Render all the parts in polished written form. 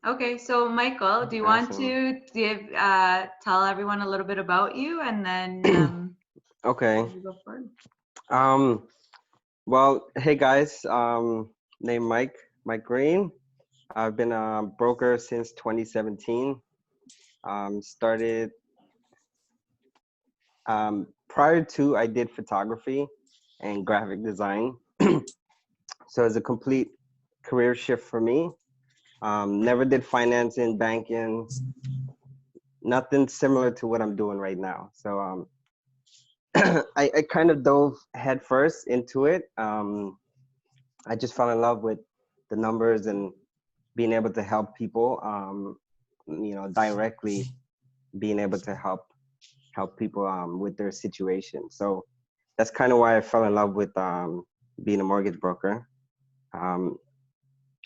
Okay, so Michael, do you want Awesome. to tell everyone a little bit about you, and then Okay. we'll go forward? Um, well, hey guys, named Mike Greene. I've been a broker since 2017. Started prior to I did photography and graphic design. So it's a complete career shift for me. Never did financing, banking, nothing similar to what I'm doing right now. So I kind of dove headfirst into it. I just fell in love with the numbers and being able to help people, directly being able to help people with their situation. So that's kind of why I fell in love with being a mortgage broker. Um,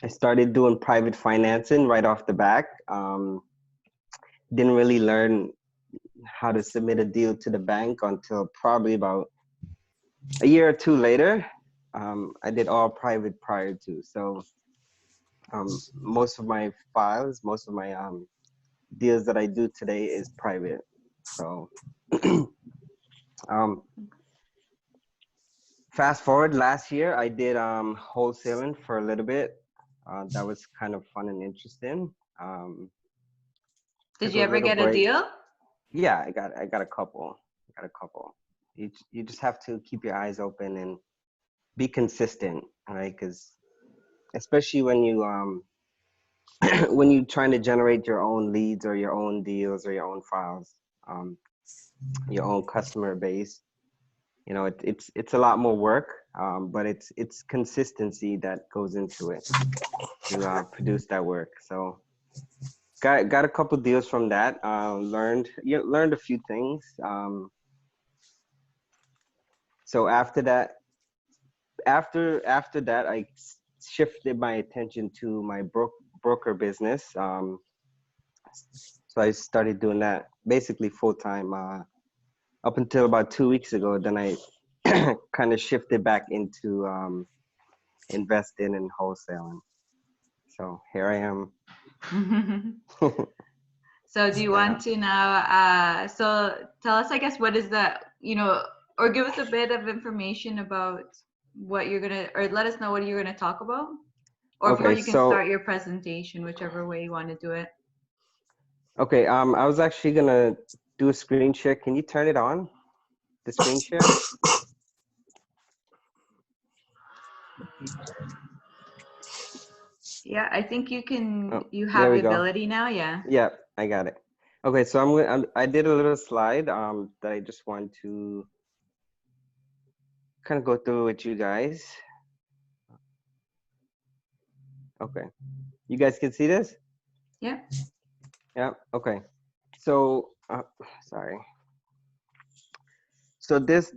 I started doing private financing right off the back. Didn't really learn how to submit a deal to the bank until probably about a year or two later. I did all private prior to. So most of my files, most of my deals that I do today is private. So um, fast forward last year, I did wholesaling for a little bit. That was kind of fun and interesting. Did Took you a ever little get a break. deal? Yeah, I got a couple. I got a couple. You just have to keep your eyes open and be consistent, right? Because especially when you when you're trying to generate your own leads or your own deals or your own files, your own customer base, it's a lot more work, but it's consistency that goes into it to produce that work. So got a couple deals from that. Learned a few things. So after that, I shifted my attention to my broker business. So I started doing that basically full time up until about 2 weeks ago. Then I kind of shifted back into investing and wholesaling. So here I am. So do you Yeah. want to now, so tell us, I guess, what is that, or give us a bit of information about what you're gonna, or let us know what you're gonna talk about, or Okay. you can So start your presentation, whichever way you want to do it. okay. I was actually gonna do a screen share. Can you turn it on? The screen share? Yeah, I think Oh, you there have we the go. ability now, yeah. Yeah, I got it. Okay, so I did a little slide that I just want to kind of go through with you guys. Okay, you guys can see this? Yeah. Yeah. Okay. So sorry. So this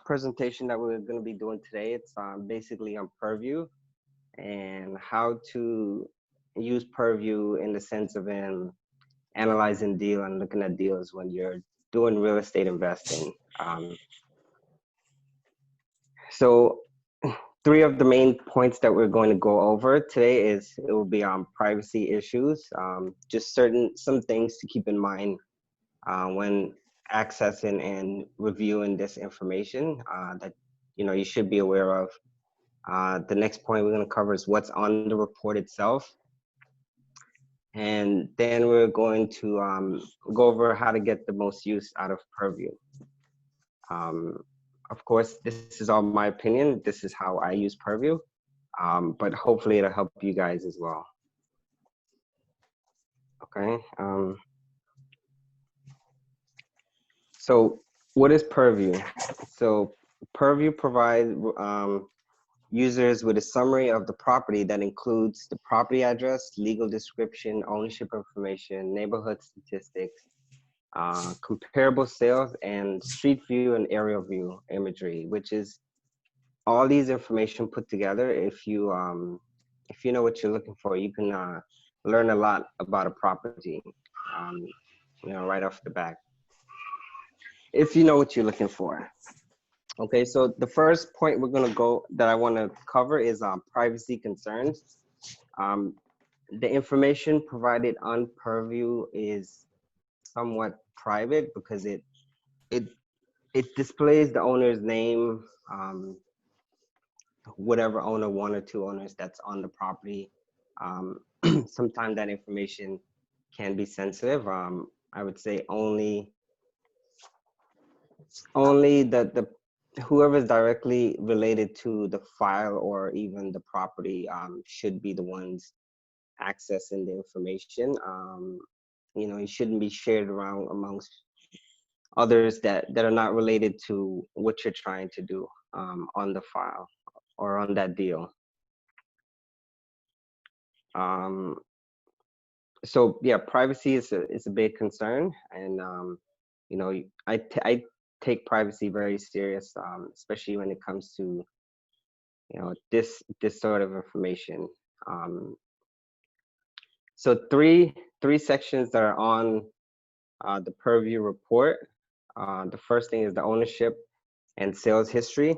presentation that we're going to be doing today, it's basically on Purview and how to use Purview in the sense of analyzing deal and looking at deals when you're doing real estate investing. So three of the main points that we're going to go over today it will be on privacy issues, just some things to keep in mind when accessing and reviewing this information that you should be aware of. The next point we're going to cover is what's on the report itself, and then we're going to go over how to get the most use out of Purview. Of course, this is all my opinion. This is how I use Purview, but hopefully it'll help you guys as well. Okay. So what is Purview? So Purview provides users with a summary of the property that includes the property address, legal description, ownership information, neighborhood statistics, comparable sales, and street view and aerial view imagery, which is all these information put together. If you know what you're looking for, you can learn a lot about a property, right off the bat, if you know what you're looking for. Okay, so the first point that I want to cover is privacy concerns. the information provided on Purview is somewhat private because it it displays the owner's name, whatever owner, one or two owners that's on the property. Sometimes that information can be sensitive. I would say only the whoever is directly related to the file or even the property should be the ones accessing the information. You know, it shouldn't be shared around amongst others that are not related to what you're trying to do on the file or on that deal. Um, so yeah, privacy is a big concern, and you know, I take privacy very serious, especially when it comes to, you know, this sort of information. Um, so three sections that are on the Purview report. The first thing is the ownership and sales history.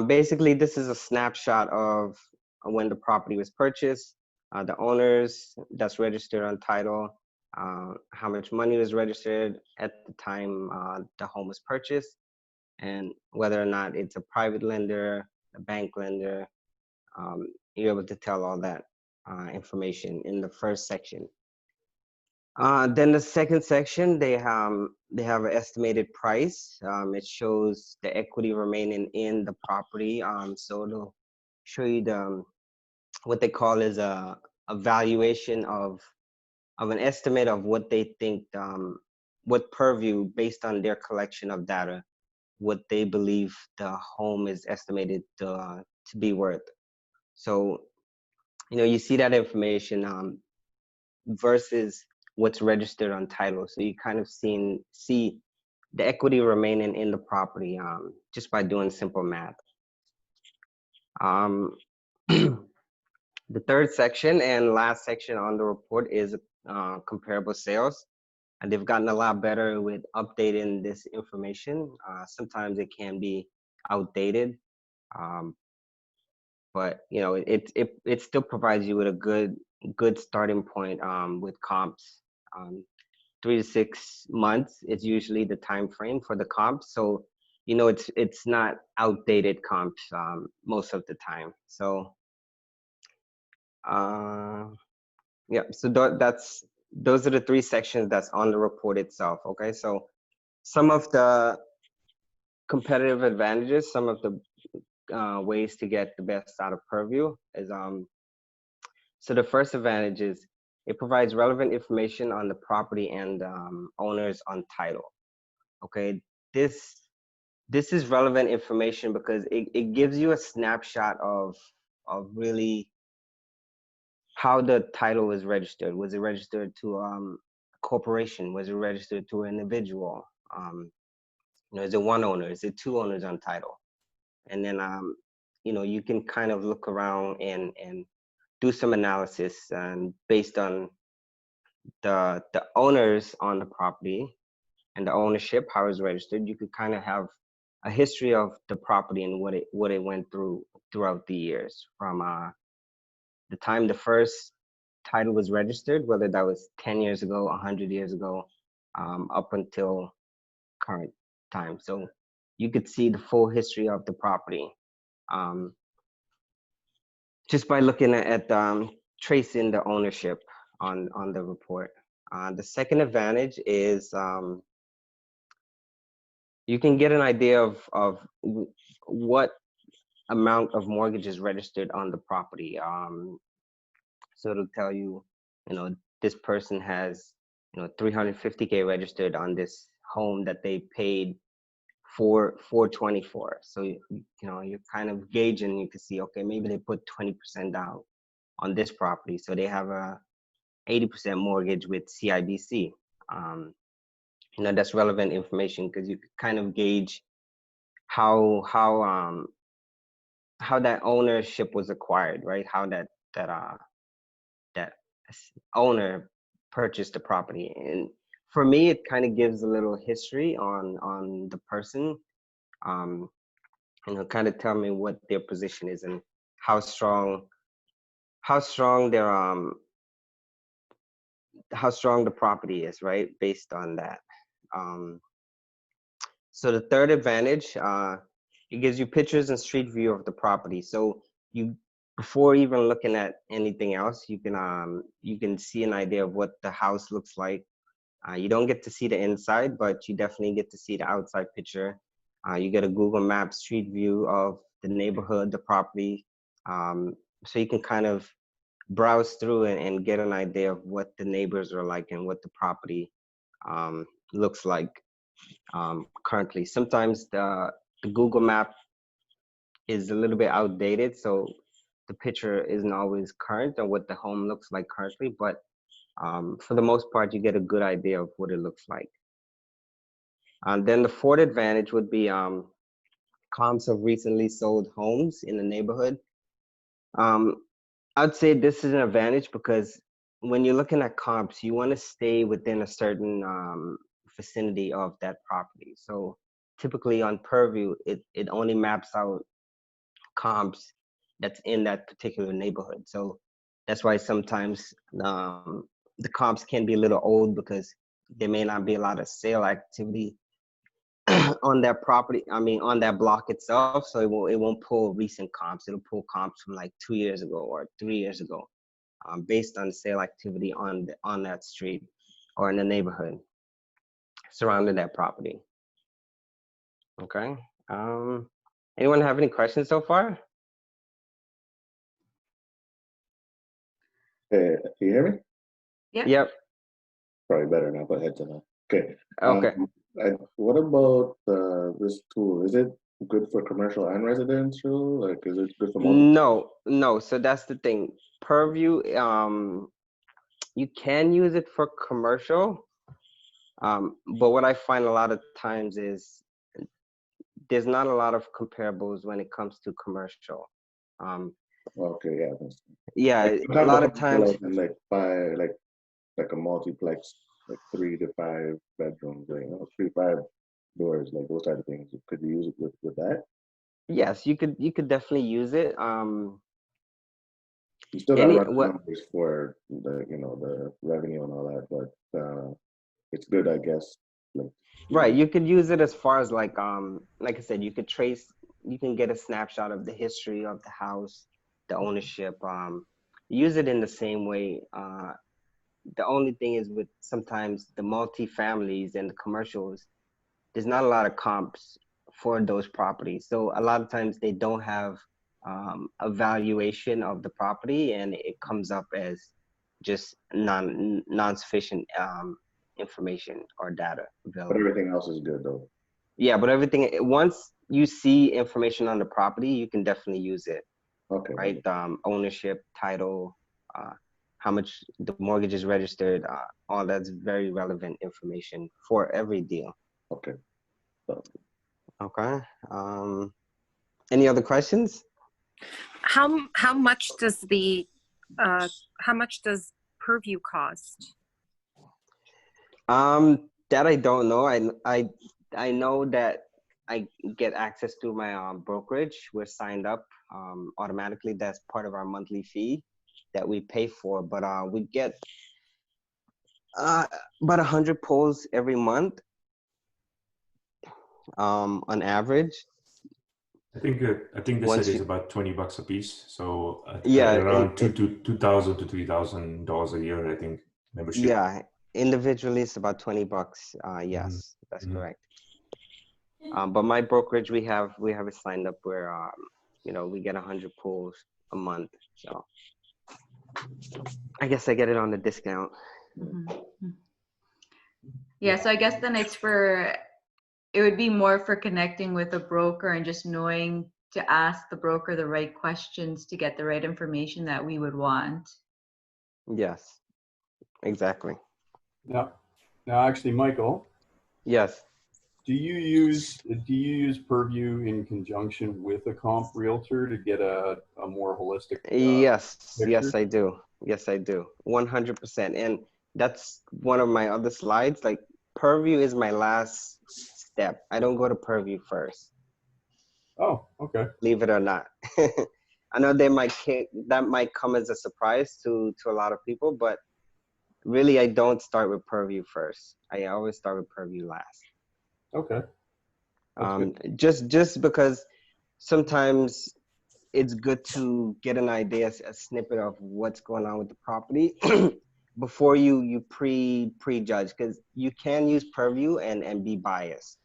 Basically, this is a snapshot of when the property was purchased, the owners that's registered on title, how much money was registered at the time the home was purchased, and whether or not it's a private lender, a bank lender. You're able to tell all that information in the first section. Then the second section, they have an estimated price. It shows the equity remaining in the property. So it'll show you the what they call is a valuation of an estimate of what they think what Purview, based on their collection of data, what they believe the home is estimated to be worth. So, you know, you see that information versus what's registered on title. So you kind of see the equity remaining in the property just by doing simple math. The third section and last section on the report is comparable sales. And they've gotten a lot better with updating this information. Sometimes it can be outdated, but you know, it still provides you with a good starting point with comps. 3 to 6 months is usually the time frame for the comps. So, you know, it's not outdated comps most of the time. So, yeah. So those are the three sections that's on the report itself. Okay. So some of the competitive advantages, some of the ways to get the best out of Purview is so the first advantage is it provides relevant information on the property and owners on title. Okay, this is relevant information because it gives you a snapshot of really how the title was registered. Was it registered to a corporation? Was it registered to an individual? You know, is it one owner? Is it two owners on title? And then you know, you can kind of look around and do some analysis and based on the owners on the property and the ownership, how it's registered, you could kind of have a history of the property and what it went through throughout the years from the time the first title was registered, whether that was 10 years ago, 100 years ago, up until current time. So you could see the full history of the property just by looking at tracing the ownership on the report. The second advantage is you can get an idea of what amount of mortgage is registered on the property. So it'll tell you, you know, this person has, you know, 350K registered on this home that they paid 424. So you know, you're kind of gauging. You can see, okay, maybe they put 20% down on this property, so they have a 80% mortgage with CIBC. You know, that's relevant information because you kind of gauge how that ownership was acquired, right? How that owner purchased the property. And for me, it kind of gives a little history on the person. You know, kind of tell me what their position is and how strong how strong their how strong the property is, right? Based on that. Um, so the third advantage, it gives you pictures and street view of the property. So you, before even looking at anything else, you can see an idea of what the house looks like. You don't get to see the inside, but you definitely get to see the outside picture. You get a Google Maps street view of the neighborhood, the property. So you can kind of browse through and get an idea of what the neighbors are like and what the property looks like currently. Sometimes the Google map is a little bit outdated, so the picture isn't always current on what the home looks like currently, but for the most part, you get a good idea of what it looks like. Then the fourth advantage would be comps of recently sold homes in the neighborhood. I'd say this is an advantage because when you're looking at comps, you want to stay within a certain vicinity of that property. So typically on Purview, it only maps out comps that's in that particular neighborhood. So that's why sometimes the comps can be a little old because there may not be a lot of sale activity on that property. I mean, on that block itself. So it won't pull recent comps. It'll pull comps from like 2 years ago or 3 years ago, based on sale activity on that street or in the neighborhood surrounding that property. Okay. Anyone have any questions so far? Can you hear me? Yep. Yep. Probably better now, but headset on. Okay. Okay. What about this tool? Is it good for commercial and residential? Like, is it good for multiple? No. So that's the thing. Purview, you can use it for commercial, but what I find a lot of times is there's not a lot of comparables when it comes to commercial. Okay, yeah. Yeah, Like, a lot of times. like buy like a multiplex, like 3 to 5 bedrooms, like, 3, 5 doors, like those type of things. Could you use it with that? Yes, you could definitely use it. You still got to run the numbers for the revenue and all that, but it's good, I guess. Like, right, you could use it as far as like I said, you can get a snapshot of the history of the house, the ownership. Use it in the same way. The only thing is with sometimes the multi-families and the commercials, there's not a lot of comps for those properties. So a lot of times they don't have a valuation of the property, and it comes up as just non-sufficient information or data available. But everything else is good though. Yeah, but everything, once you see information on the property, you can definitely use it. Okay. Right, ownership, title, how much the mortgage is registered, all that's very relevant information for every deal. Okay. Okay. Any other questions? How much does Purview cost? That I don't know. I know that I get access to my brokerage. We're signed up automatically. That's part of our monthly fee that we pay for. But we get about 100 pulls every month on average. I think they said it's about $20 a piece. So yeah, around $2,000 to $3,000 a year, I think, membership. Yeah, individually it's about $20. Yes, that's correct. But my brokerage, we have it signed up where we get 100 pulls a month. So I guess I get it on the discount. Mm-hmm. Yeah, so I guess then it would be more for connecting with a broker and just knowing to ask the broker the right questions to get the right information that we would want. Yes, exactly. Now actually, Michael. Yes. Do you use Purview in conjunction with a comp realtor to get a more holistic Yes, picture? yes, I do. Yes, I do. 100%. And that's one of my other slides. Like, Purview is my last step. I don't go to Purview first. Oh, okay. Believe it or not. I know that might come as a surprise to a lot of people, but really I don't start with Purview first. I always start with Purview last. Okay. That's good. Just because sometimes it's good to get an idea, a snippet of what's going on with the property before you prejudge, because you can use Purview and be biased,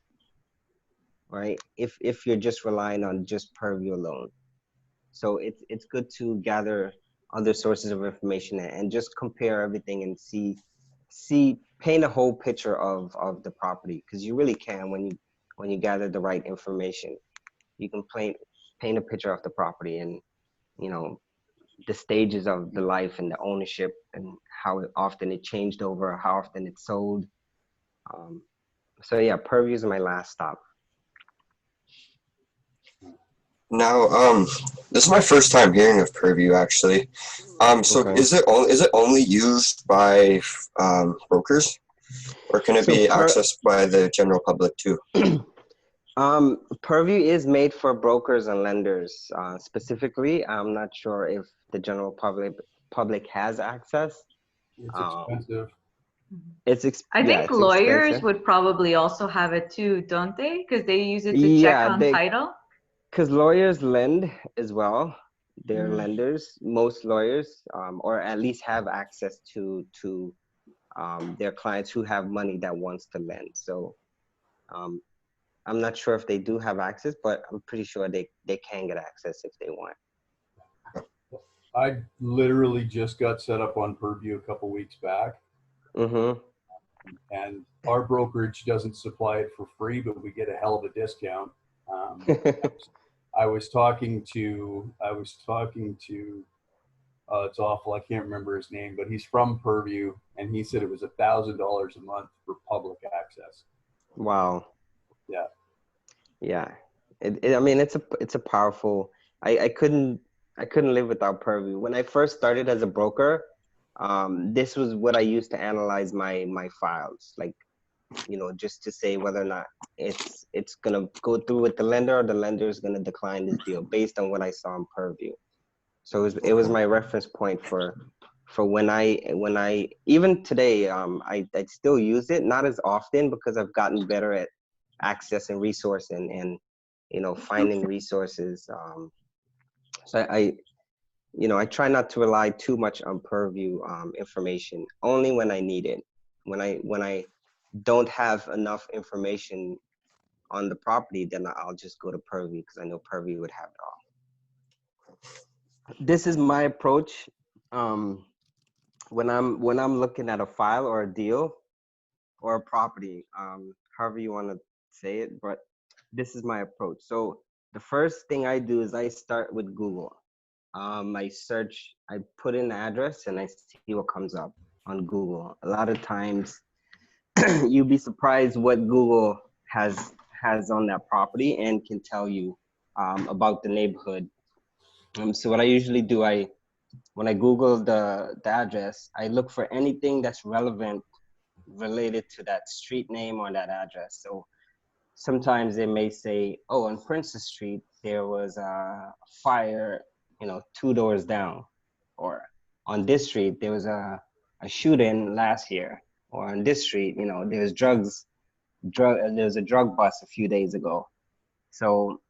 right? If you're just relying on just Purview alone. So it's good to gather other sources of information and just compare everything and paint a whole picture of the property, because you really can when you gather the right information. You can paint a picture of the property and, you know, the stages of the life and the ownership and how often it changed over, how often it sold. So yeah, Purview is my last stop. Now, this is my first time hearing of Purview, actually. So Okay. is it only used by brokers, or can it So be accessed by the general public too? Purview is made for brokers and lenders specifically. I'm not sure if the general public has access. It's expensive. I think it's lawyers expensive. would probably also have it too, don't they? Because they use it to check Yeah, on title. because lawyers lend as well. They're lenders, most lawyers, or at least have access to their clients who have money that wants to lend. So I'm not sure if they do have access, but I'm pretty sure they can get access if they want. I literally just got set up on Purview a couple weeks back. Mm-hmm. And our brokerage doesn't supply it for free, but we get a hell of a discount. I was talking to, it's awful, I can't remember his name, but he's from Purview, and he said it was $1,000 a month for public access. Wow. Yeah. Yeah. I mean, it's a powerful. I couldn't live without Purview. When I first started as a broker, this was what I used to analyze my files, like, you know, just to say whether or not it's gonna go through with the lender or the lender is gonna decline this deal based on what I saw in Purview. So it was my reference point for when I even today I still use it, not as often because I've gotten better at accessing resource and you know, finding resources. So I try not to rely too much on Purview information, only when I need it. When I don't have enough information on the property, then I'll just go to Purview because I know Purview would have it all. This is my approach when I'm looking at a file or a deal or a property, however you want to say it, but this is my approach. So the first thing I do is I start with Google. I search, I put in the address and I see what comes up on Google. A lot of times you'll be surprised what Google has on that property and can tell you about the neighborhood. So what I usually do, when I Google the address, I look for anything that's relevant related to that street name or that address. So sometimes they may say, oh, on Princess Street, there was a fire, 2 doors down. Or on this street, there was a shooting last year. Or on this street, there was there was a drug bust a few days ago. So,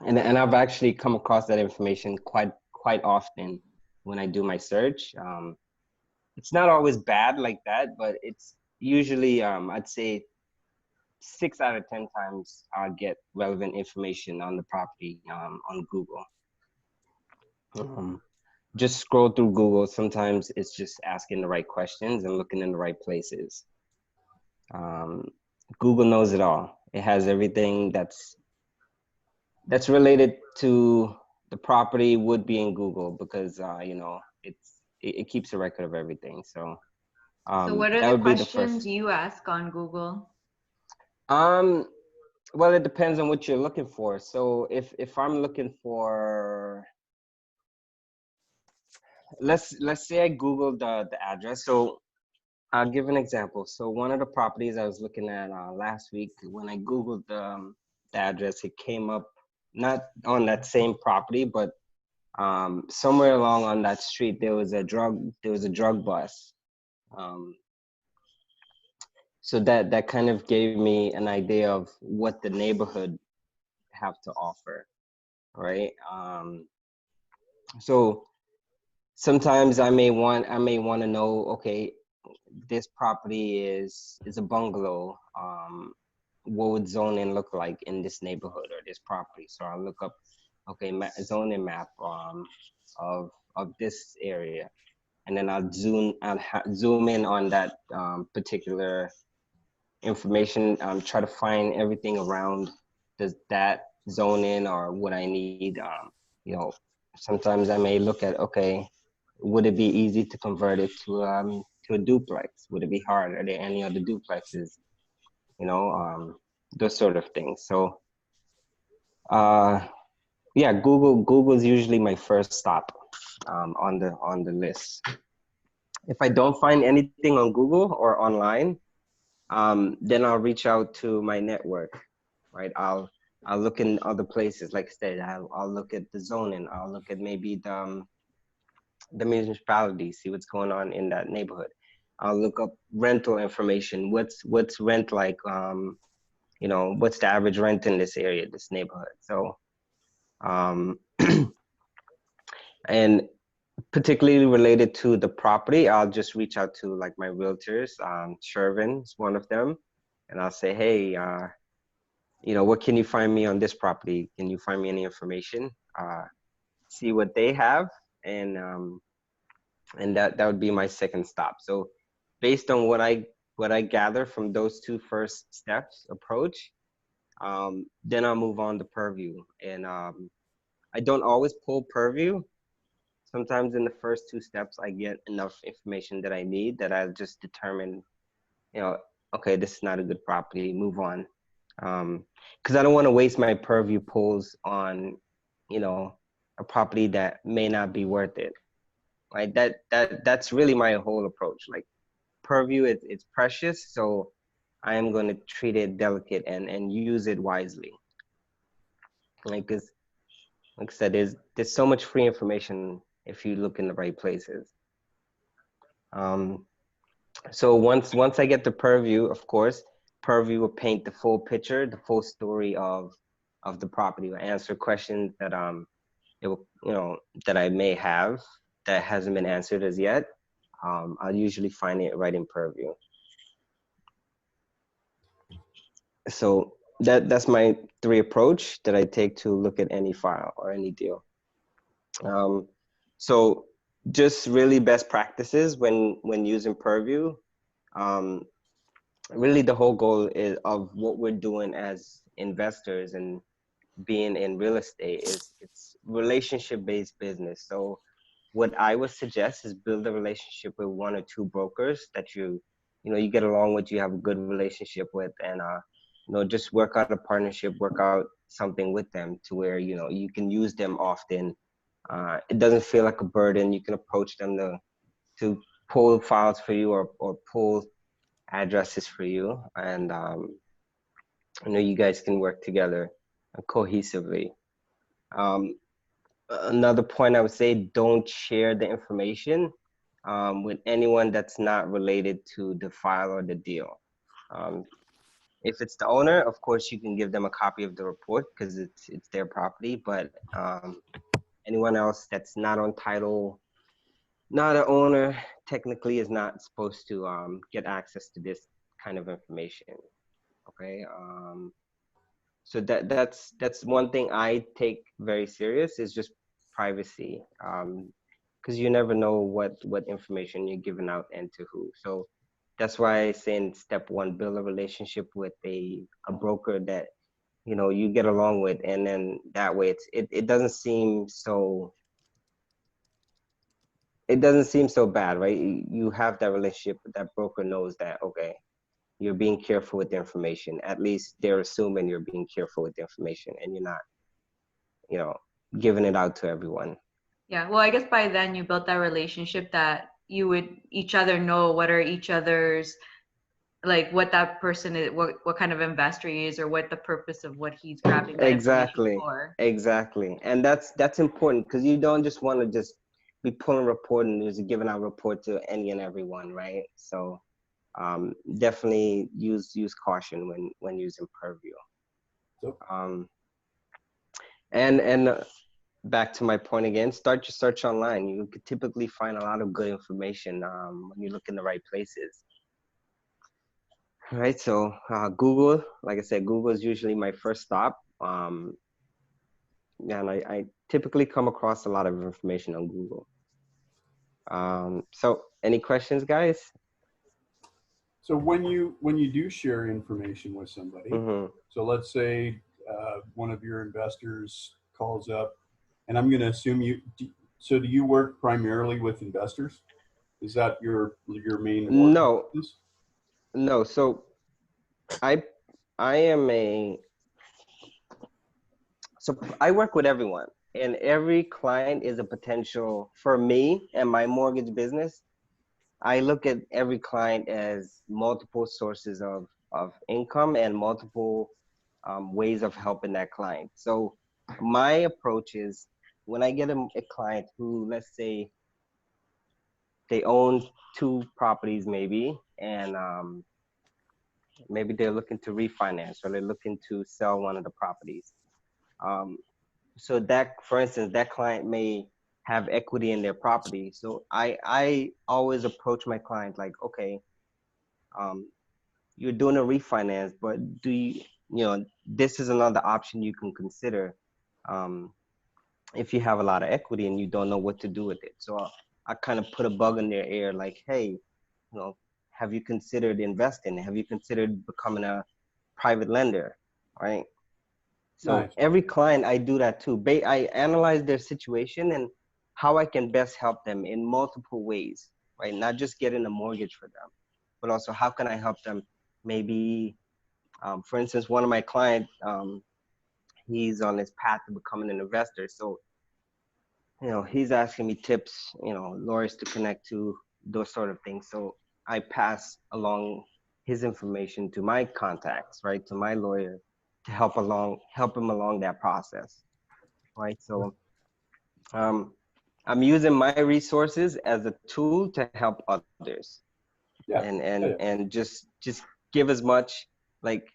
and I've actually come across that information quite often when I do my search. It's not always bad like that, but it's usually, I'd say 6 out of 10 times I'll get relevant information on the property on Google. Just scroll through Google. Sometimes it's just asking the right questions and looking in the right places. Google knows it all. It has everything that's related to the property would be in Google because it keeps a record of everything. So So what are that the would be the questions first. you ask on Google? Well, it depends on what you're looking for. So if I'm looking for, let's say I Googled the address. So I'll give an example. So one of the properties I was looking at last week, when I Googled the address, it came up not on that same property, but somewhere along on that street there was a drug bust. So that kind of gave me an idea of what the neighborhood have to offer, right? So sometimes I may want to know, okay, this property is a bungalow. What would zoning look like in this neighborhood or this property? So I'll look up, okay, zoning map of this area, and then I'll zoom in on that particular information. Try to find everything around that zoning or what I need. You know, sometimes I may look at, okay, would it be easy to convert it to a duplex? Would it be hard? Are there any other duplexes? You know, those sort of things. So, yeah, Google's usually my first stop on the list. If I don't find anything on Google or online, then I'll reach out to my network, right? I'll look in other places. Like I said, I'll look at the zoning. I'll look at maybe the municipality, see what's going on in that neighborhood. I'll look up rental information. What's rent like? You know, what's the average rent in this area, this neighborhood? So, and particularly related to the property, I'll just reach out to like my realtors. Shervin's one of them, and I'll say, hey, you know, what can you find me on this property? Can you find me any information? See what they have, and that would be my second stop. So based on what I gather from those two first steps approach, then I'll move on to Purview. And I don't always pull Purview. Sometimes in the first two steps, I get enough information that I need that I just determine, you know, okay, this is not a good property, move on. Because I don't want to waste my Purview pulls on, you know, a property that may not be worth it. Right? That's really my whole approach. Like Purview, it's precious, so I am going to treat it delicate and use it wisely. Like, cause like I said, there's so much free information if you look in the right places. So once I get the Purview, of course, Purview will paint the full picture, the full story of the property, will answer questions that it will, you know, that I may have that hasn't been answered as yet. I'll usually find it right in Purview. So that's my three approach that I take to look at any file or any deal. So just really best practices when using Purview. Really the whole goal is of what we're doing as investors and being in real estate is it's relationship-based business. So what I would suggest is build a relationship with one or two brokers that you get along with, you have a good relationship with, and you know, just work out a partnership, work out something with them to where, you know, you can use them often. It doesn't feel like a burden. You can approach them to pull files for you or pull addresses for you, and you know, you guys can work together cohesively. Another point I would say, don't share the information with anyone that's not related to the file or the deal. If it's the owner, of course, you can give them a copy of the report because it's their property, but anyone else that's not on title, not an owner, technically is not supposed to get access to this kind of information. Okay. So that's one thing I take very serious is just privacy, because you never know what information you're giving out and to who. So that's why I say in step one, build a relationship with a broker that, you know, you get along with, and then that way it doesn't seem so bad, right? You have that relationship, that broker knows that, okay, you're being careful with the information. At least they're assuming you're being careful with the information and you're not, you know, giving it out to everyone. Yeah, well, I guess by then you built that relationship that you would each other know what are each other's like what that person is, what kind of investor he is, or what the purpose of what he's grabbing that information Exactly. for. Exactly. And that's important because you don't just want to just be pulling report and just giving out report to any and everyone, right? So definitely use caution when using Purview. So- And back to my point again, start your search online. You could typically find a lot of good information when you look in the right places. All right, so Google, like I said, Google is usually my first stop. And I typically come across a lot of information on Google. So any questions, guys? So when you do share information with somebody, so let's say one of your investors calls up, and I'm going to assume so do you work primarily with investors? Is that your main work? No, no. So I work with everyone, and every client is a potential for me and my mortgage business. I look at every client as multiple sources of income and multiple ways of helping that client. So my approach is when I get a client who, let's say, they own 2 properties maybe, and maybe they're looking to refinance or they're looking to sell one of the properties. So that, for instance, that client may have equity in their property. So I always approach my client like, okay, you're doing a refinance, but this is another option you can consider if you have a lot of equity and you don't know what to do with it. So I kind of put a bug in their ear like, hey, have you considered investing? Have you considered becoming a private lender, right? So Nice. every client, I do that too. I analyze their situation and how I can best help them in multiple ways, right? Not just getting a mortgage for them, but also how can I help them? Maybe, for instance, one of my clients, he's on his path to becoming an investor. So, he's asking me tips, lawyers to connect to, those sort of things. So I pass along his information to my contacts, right? To my lawyer to help him along that process, right? So I'm using my resources as a tool to help others. Yeah. And just give as much, like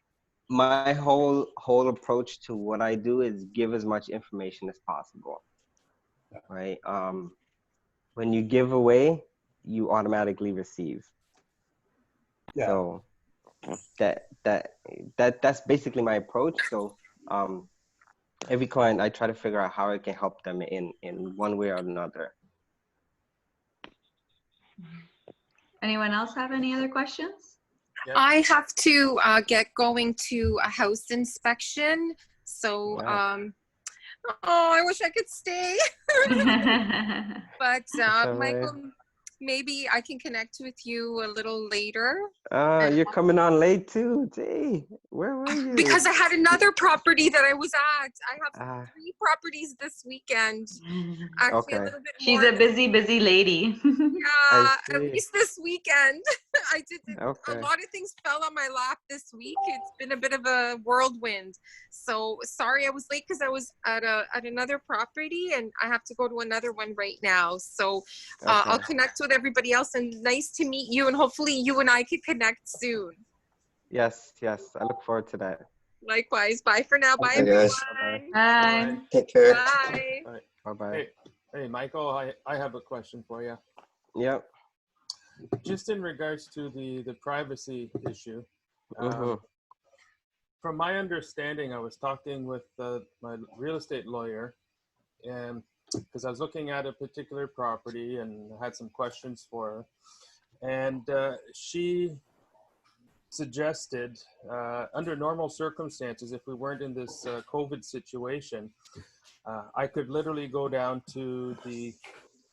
my whole approach to what I do is give as much information as possible, right? When you give away, you automatically receive. Yeah. So that's basically my approach. So every client, I try to figure out how I can help them in one way or another. Anyone else have any other questions? I have to get going to a house inspection. So, Yeah. I wish I could stay. But all right. Michael, maybe I can connect with you a little later. You're coming on late too. Gee, where were you? Because I had another property that I was at. I have 3 properties this weekend. Actually, a Okay. little bit She's more. a busy lady. I At see. least this weekend. I did. Okay. A lot of things fell on my lap this week. It's been a bit of a whirlwind. So sorry I was late because I was at another property and I have to go to another one right now. So I'll connect with everybody else, and nice to meet you, and hopefully you and I can connect soon. Yes. I look forward to that. Likewise. Bye for now. Bye, Hey, guys. everyone. Bye. Take care. Bye. Bye. Hey, Michael, I have a question for you. Yep. Just in regards to the privacy issue. Mhm. From my understanding, I was talking with my real estate lawyer, and because I was looking at a particular property and had some questions for her, and she suggested, under normal circumstances, if we weren't in this COVID situation, I could literally go down to the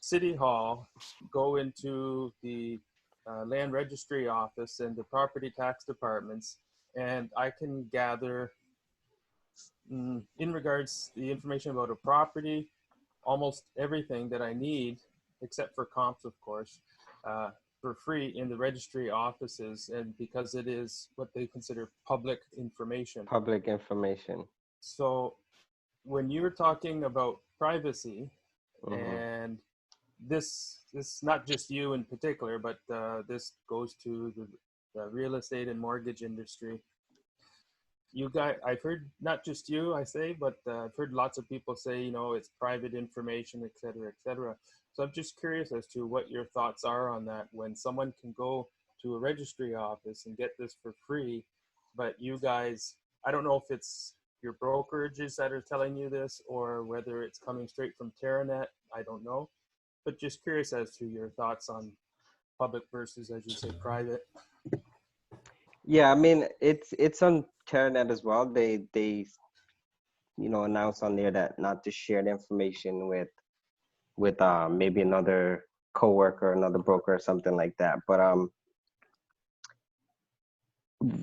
city hall, go into the land registry office and the property tax departments, and I can gather, in regards the information about a property, almost everything that I need, except for comps, of course, for free in the registry offices, and because it is what they consider public information. Public information. So when you're talking about privacy, Mhm. and this not just you in particular, but this goes to the real estate and mortgage industry. You guys, I've heard, not just you, I say, but I've heard lots of people say, you know, it's private information, et cetera, et cetera. So I'm just curious as to what your thoughts are on that. When someone can go to a registry office and get this for free, but you guys, I don't know if it's your brokerages that are telling you this or whether it's coming straight from Terranet, I don't know. But just curious as to your thoughts on public versus, as you say, private. Yeah, I mean, it's on Terranet as well. They announce on there that not to share the information with maybe another coworker, another broker, or something like that. But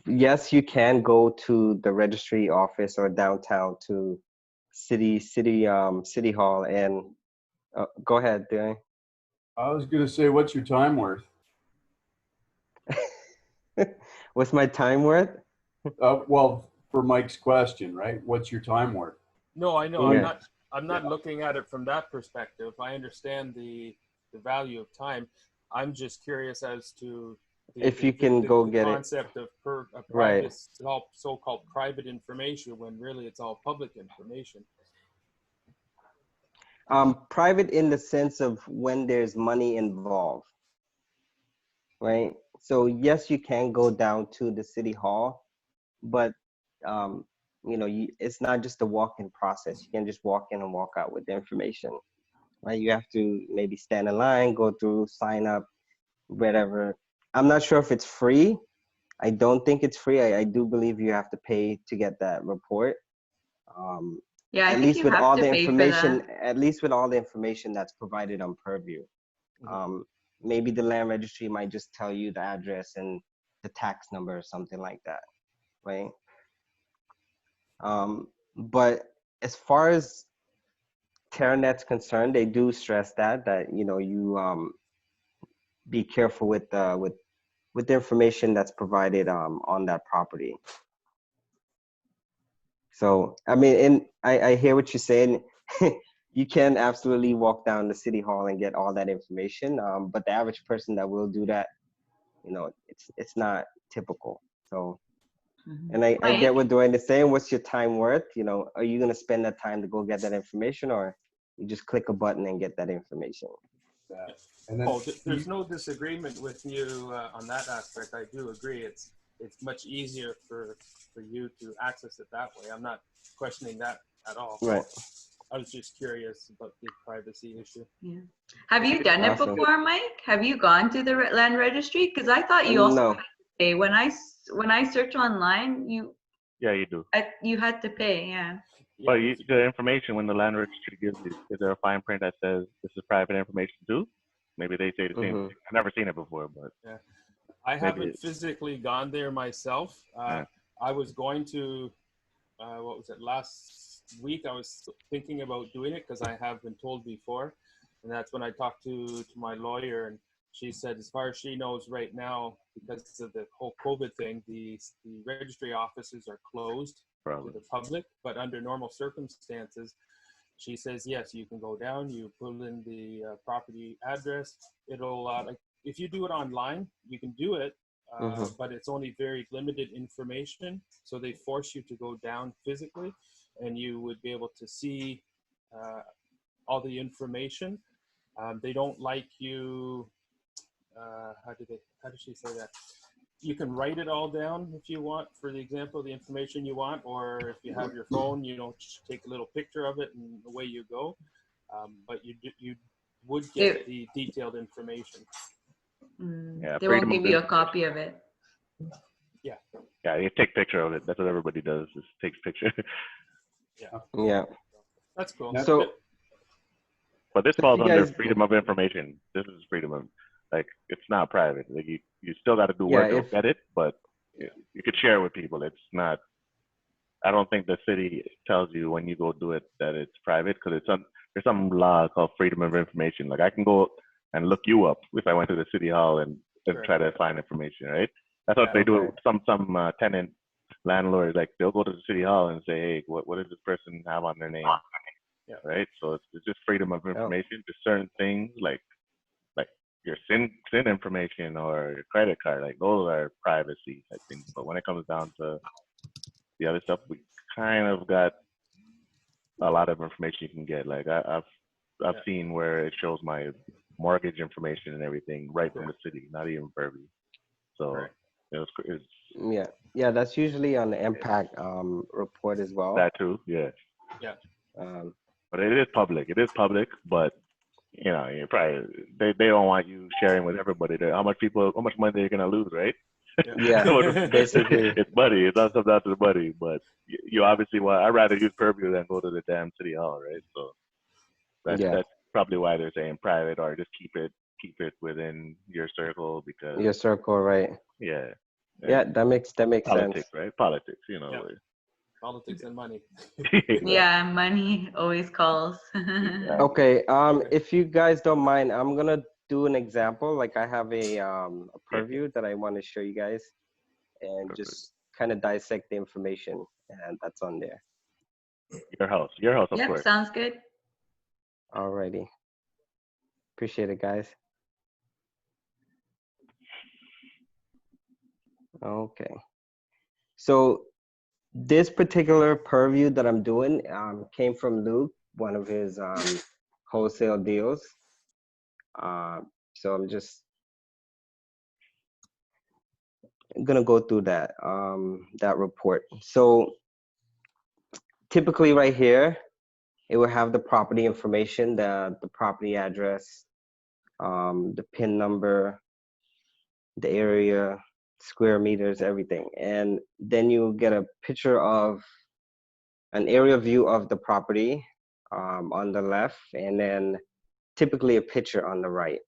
yes, you can go to the registry office or downtown to city hall and go ahead, Darren. I was going to say, what's your time worth? What's my time worth? Well, for Mike's question, right? What's your time worth? No, I know. Yeah. I'm not looking at it from that perspective. I understand the value of time. I'm just curious as to If you can go get it. concept of a Right. private, so-called private information, when really it's all public information. Private in the sense of when there's money involved, right? So yes, you can go down to the city hall, but it's not just a walk-in process. You can just walk in and walk out with the information, right? You have to maybe stand in line, go through, sign up, whatever. I'm not sure if it's free. I don't think it's free. I do believe you have to pay to get that report. Yeah, I at think least you with have all to the pay for information, that. at least with all the information that's provided on Purview. Maybe the land registry might just tell you the address and the tax number or something like that, right? But as far as Terranet's concerned, they do stress that you be careful with the information that's provided on that property. So I mean, and I hear what you're saying. You can absolutely walk down the city hall and get all that information, but the average person that will do that, it's not typical. So, and I Mike? get what Dwayne is saying. What's your time worth? Are you gonna spend that time to go get that information, or you just click a button and get that information? And then There's no disagreement with you on that aspect. I do agree. It's much easier for you to access it that way. I'm not questioning that at all. Right. I was just curious about the privacy issue. Yeah. Have you done it Awesome. before, Mike? Have you gone to the land registry? Because I thought you also No. had to pay. When I search online, Yeah, you do. you had to pay. Yeah. But the information when the land registry gives you, is there a fine print that says this is private information too? Maybe they say the same thing. I've never seen it before, but yeah. I haven't physically gone there myself. I was going to, what was it, last week? I was thinking about doing it because I have been told before. And that's when I talked to my lawyer, and she said, as far as she knows right now, because of the whole COVID thing, the registry offices are closed to the public, but under normal circumstances, she says, yes, you can go down, you pull in the property address. It'll, like, if you do it online, you can do it, but it's only very limited information. So they force you to go down physically, and you would be able to see all the information. They don't like you, how did she say that? You can write it all down if you want, for the example, the information you want, or if you have your phone, just take a little picture of it and away you go. But you would get the detailed information. yeah, They won't give you a copy of it. Yeah. Yeah, you take a picture of it. That's what everybody does, just takes picture. Yeah. That's cool. So, but this falls under freedom of information. This is freedom of, it's not private. Like you still got to do work to get it, but you could share it with people. It's not. I don't think the city tells you when you go do it that it's private, because there's some law called freedom of information. Like I can go and look you up if I went to the city hall and and Sure. try to find information, right? That's what they do. Some tenant landlords, like they'll go to the city hall and say, hey, what does this person have on their name? Yeah. Right. So it's just freedom of information. Just certain things like your SIN information or your credit card, like those are privacy type things. But when it comes down to the other stuff, we kind of got a lot of information you can get. Like I've seen where it shows my mortgage information and everything right from the city, not even Purview. So it's yeah, that's usually on the impact report as well. That too, yeah. But it is public. It is public, but you know, you probably they don't want you sharing with everybody. How much money they're gonna lose, right? Yeah, basically. It's money. It's not something out to the money, but you obviously want. I'd rather use Purview than go to the damn city hall, right? So that's probably why they're saying private, or just keep it within your circle, because your circle, right? Yeah. Yeah, that makes politics, sense. right? Politics, you know. Yeah. Politics and money. Yeah, money always calls. Okay, if you guys don't mind, I'm gonna do an example. Like I have a Purview that I want to show you guys, and just kind of dissect the information, and that's on there. Your house, of Yep, course. sounds good. Alrighty, appreciate it, guys. Okay, so this particular Purview that I'm doing came from Luke, one of his wholesale deals. So I'm just gonna go through that that report. So typically right here, it will have the property information, the property address, the PIN number, the area, square meters, everything. And then you get a picture of an area view of the property on the left, and then typically a picture on the right.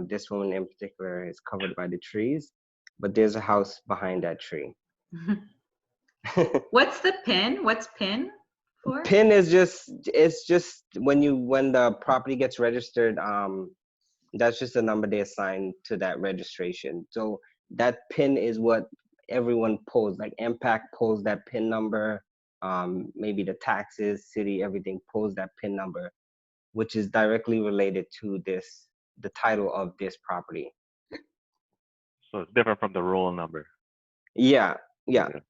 This one in particular is covered by the trees, but there's a house behind that tree. What's the PIN? What's PIN for? PIN is just when the property gets registered, that's just the number they assign to that registration. So that PIN is what everyone pulls, like Impact pulls that PIN number, maybe the taxes, city, everything pulls that PIN number, which is directly related to the title of this property. So it's different from the roll number. Yeah. The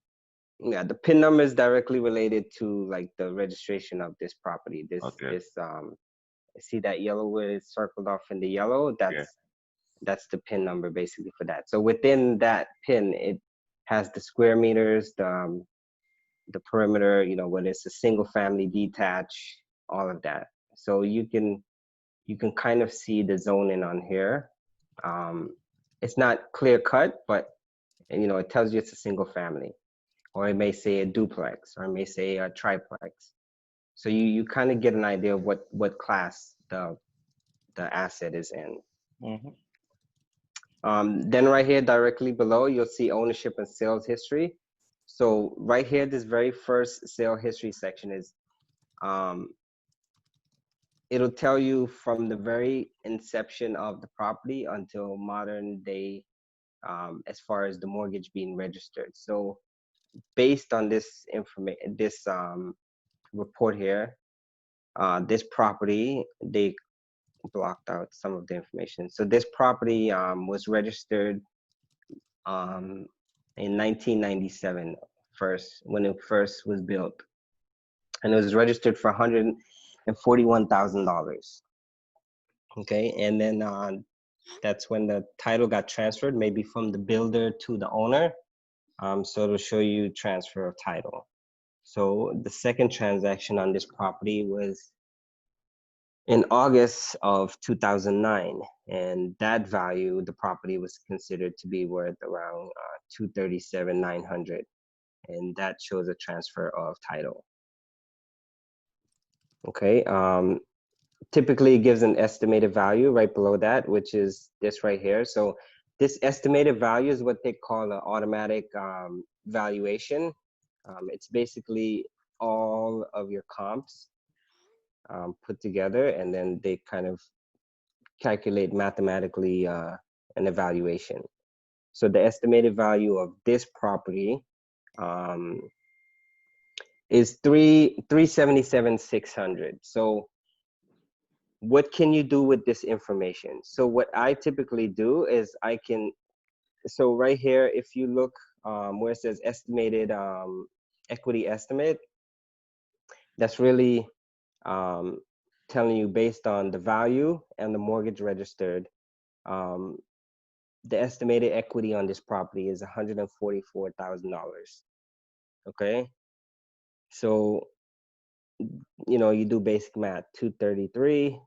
PIN number is directly related to like the registration of this property. See that yellow where it's circled off in the yellow? That's the PIN number basically for that. So within that PIN, it has the square meters, the perimeter, you know, whether it's a single family, detached, all of that. So you can kind of see the zoning on here. It's not clear cut, but you know, it tells you it's a single family, or it may say a duplex, or it may say a triplex. So you kind of get an idea of what class the asset is in. Then right here, directly below, you'll see ownership and sales history. So right here, this very first sale history section is, it'll tell you from the very inception of the property until modern day, as far as the mortgage being registered. So based on this information, this report here, this property, they blocked out some of the information. So this property was registered in 1997 when it first was built, and it was registered for $141,000. Okay, and then that's when the title got transferred, maybe from the builder to the owner. So it'll show you transfer of title. So the second transaction on this property was in August of 2009, and that value, the property was considered to be worth around $237,900, and that shows a transfer of title. Okay, typically it gives an estimated value right below that, which is this right here. So this estimated value is what they call an automatic valuation. It's basically all of your comps put together, and then they kind of calculate mathematically an evaluation. So the estimated value of this property is $377,600. So what can you do with this information? So what I typically do is so right here, if you look where it says estimated equity estimate, that's really telling you based on the value and the mortgage registered, the estimated equity on this property is $144,000. Okay, so you do basic math. 233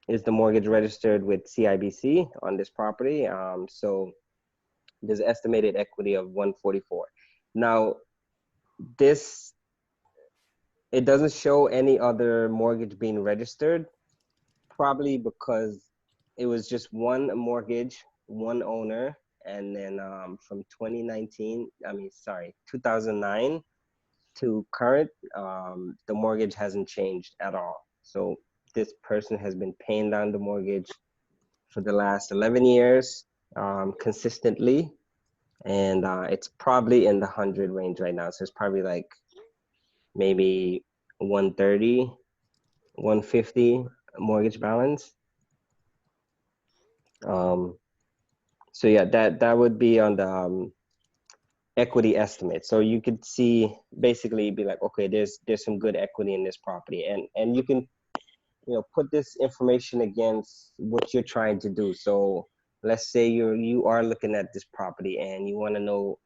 is the mortgage registered with CIBC on this property. So there's estimated equity of 144. Now it doesn't show any other mortgage being registered, probably because it was just one mortgage, one owner, and then from 2009 to current, the mortgage hasn't changed at all. So this person has been paying down the mortgage for the last 11 years consistently, and it's probably in the 100 range right now. So it's probably like maybe 130, 150 mortgage balance. So yeah, that would be on the equity estimate. So you could see, basically be like, okay, there's some good equity in this property, and you can put this information against what you're trying to do. So let's say you are looking at this property and you want to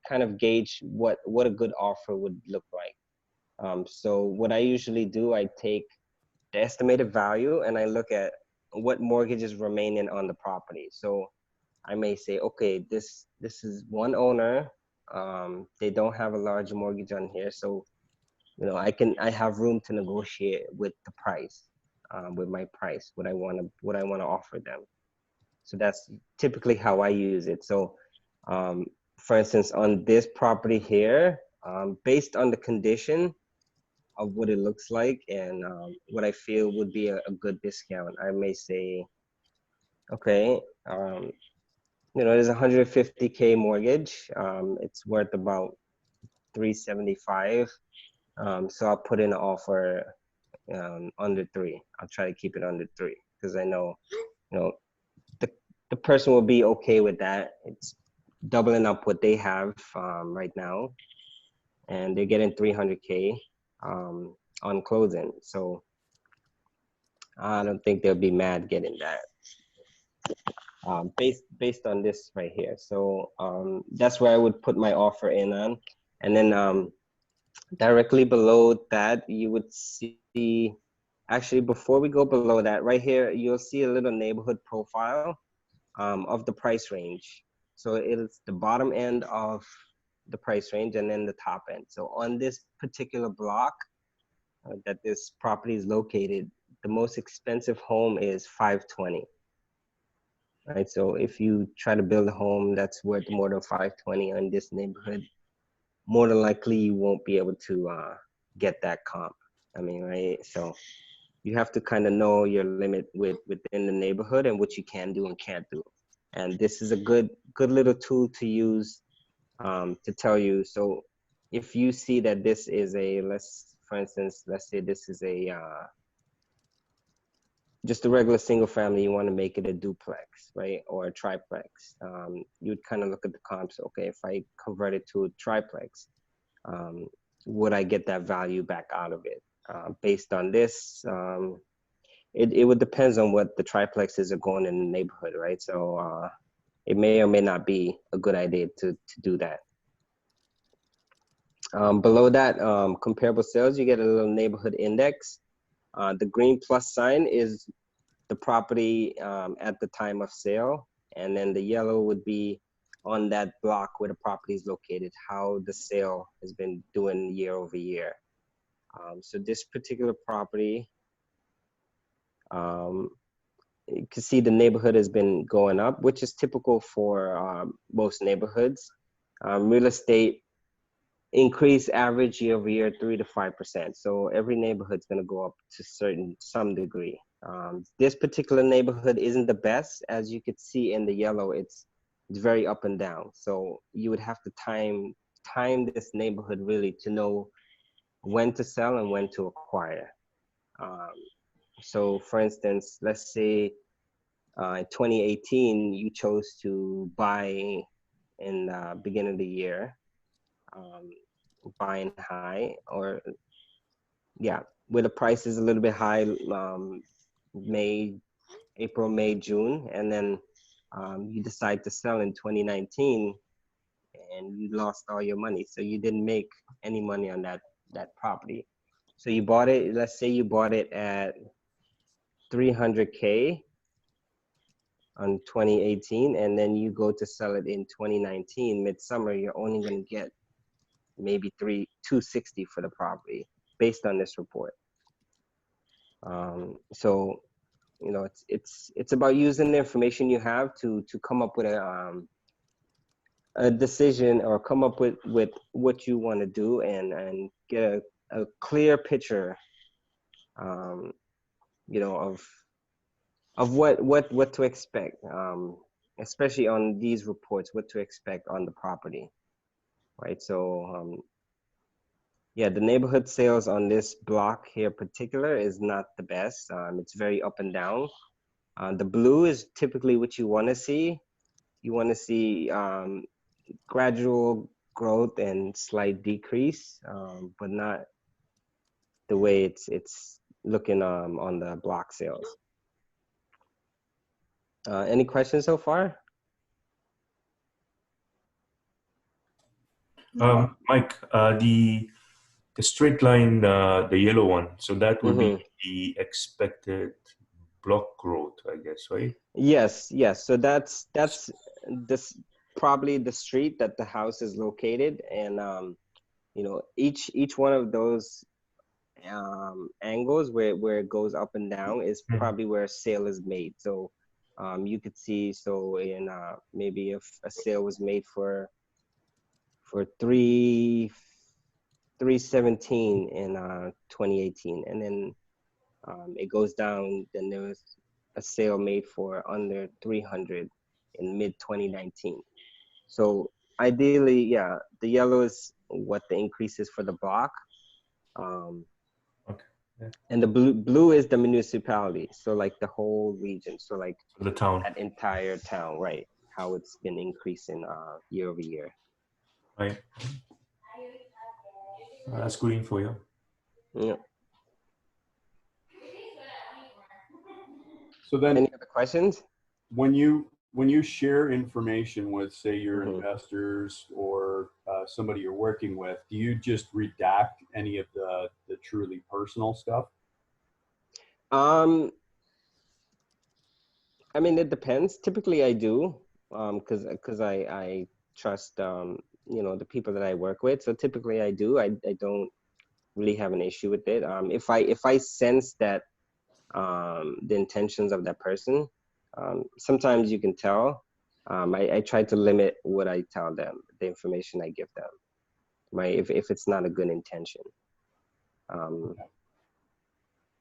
kind of gauge what a good offer would look like. So what I usually do, I take the estimated value and I look at what mortgage is remaining on the property. So I may say, okay, this is one owner. They don't have a large mortgage on here, so I have room to negotiate with the price, with my price, what I want to offer them. So that's typically how I use it. So, for instance, on this property here, based on the condition of what it looks like and what I feel would be a good discount, I may say, okay, there's a 150K mortgage. It's worth about 375. So I'll put in an offer under 3. I'll try to keep it under 3 because I know, the person will be okay with that. It's doubling up what they have right now, and they're getting 300K on closing. So I don't think they'll be mad getting that. Based on this right here. So that's where I would put my offer in on. And then directly below that, you would see, actually before we go below that, right here, you'll see a little neighborhood profile of the price range. So it is the bottom end of the price range and then the top end. So on this particular block that this property is located, the most expensive home is 520. Right, so if you try to build a home that's worth more than 520 in this neighborhood, more than likely you won't be able to get that comp. Right? So you have to kind of know your limit within the neighborhood and what you can do and can't do. And this is a good little tool to use to tell you. So if you see that this is for instance, let's say this is just a regular single family, you want to make it a duplex, right? Or a triplex. You'd kind of look at the comps. Okay, if I convert it to a triplex, would I get that value back out of it? Based on this, it would depend on what the triplexes are going in the neighborhood, right? So it may or may not be a good idea to do that. Below that, comparable sales, you get a little neighborhood index. The green plus sign is the property at the time of sale, and then the yellow would be on that block where the property is located, how the sale has been doing year over year. So this particular property, you can see the neighborhood has been going up, which is typical for most neighborhoods. Real estate increase average year over year 3 to 5%. So every neighborhood's going to go up to some degree. This particular neighborhood isn't the best, as you could see in the yellow. It's very up and down. So you would have to time this neighborhood really to know when to sell and when to acquire. So for instance, let's say in 2018 you chose to buy in the beginning of the year, buying high, or yeah, where the price is a little bit high, April, May, June, and then you decide to sell in 2019 and you lost all your money. So you didn't make any money on that property. So you bought it, let's say you bought it at 300K on 2018, and then you go to sell it in 2019, midsummer, you're only going to get maybe 260 for the property based on this report. So, you know, it's about using the information you have to come up with a decision, or come up with what you want to do, and get a clear picture, you know, of what to expect, especially on these reports, what to expect on the property, right? So yeah, the neighborhood sales on this block here particular is not the best. It's very up and down. The blue is typically what you want to see. You want to see gradual growth and slight decrease, but not the way it's looking on the block sales. Any questions so far? Mike, the straight line, the yellow one, so that would be the expected block growth, I guess, right? Yes. So that's this probably the street that the house is located, and you know, each one of those angles where it goes up and down is probably where a sale is made. So you could see, so in maybe if a sale was made for 317 in 2018, and then it goes down, then there was a sale made for under 300 in mid 2019. So ideally, yeah, the yellow is what the increase is for the block. Okay. Yeah. And the blue is the municipality, so like the whole region, so like the town, that entire town, right? How it's been increasing year over year. Right. That's good info, yeah. Yeah. So then, any other questions? When you share information with, say, your investors or somebody you're working with, do you just redact any of the truly personal stuff? I mean, it depends. Typically, I do, because I trust you know, the people that I work with. So typically, I do. I don't really have an issue with it. If I sense that the intentions of that person, sometimes you can tell. I try to limit what I tell them, the information I give them, right? If it's not a good intention.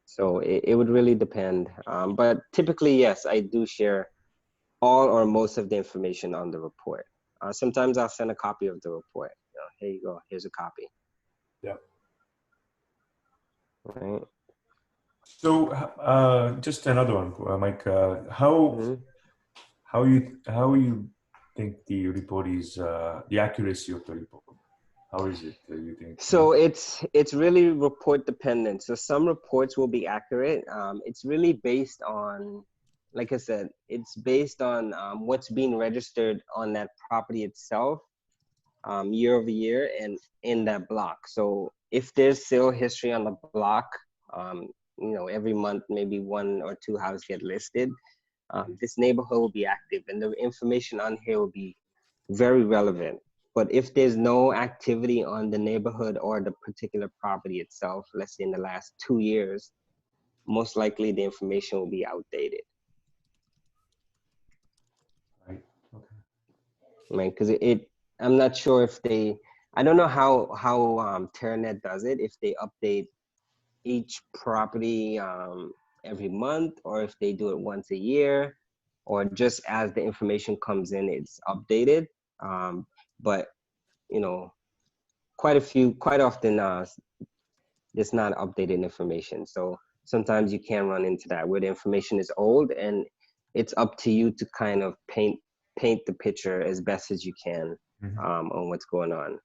So it would really depend. But typically, yes, I do share all or most of the information on the report. Sometimes I'll send a copy of the report. You know, here you go, here's a copy. Yeah. Right. So just another one, Mike. How you think the report is, the accuracy of the report? How is it, you think? So it's really report dependent. So some reports will be accurate. It's really based on, like I said, it's based on what's being registered on that property itself, year over year, and in that block. So if there's sale history on the block, you know, every month maybe 1 or 2 houses get listed, this neighborhood will be active, and the information on here will be very relevant. But if there's no activity on the neighborhood or the particular property itself, let's say in the last 2 years, most likely the information will be outdated. Right. Okay. Right, because I'm not sure if they I don't know how TerraNet does it, if they update each property every month, or if they do it once a year, or just as the information comes in, it's updated. But you know, quite often it's not updated information. So sometimes you can run into that where the information is old, and it's up to you to kind of paint the picture as best as you can on what's going on.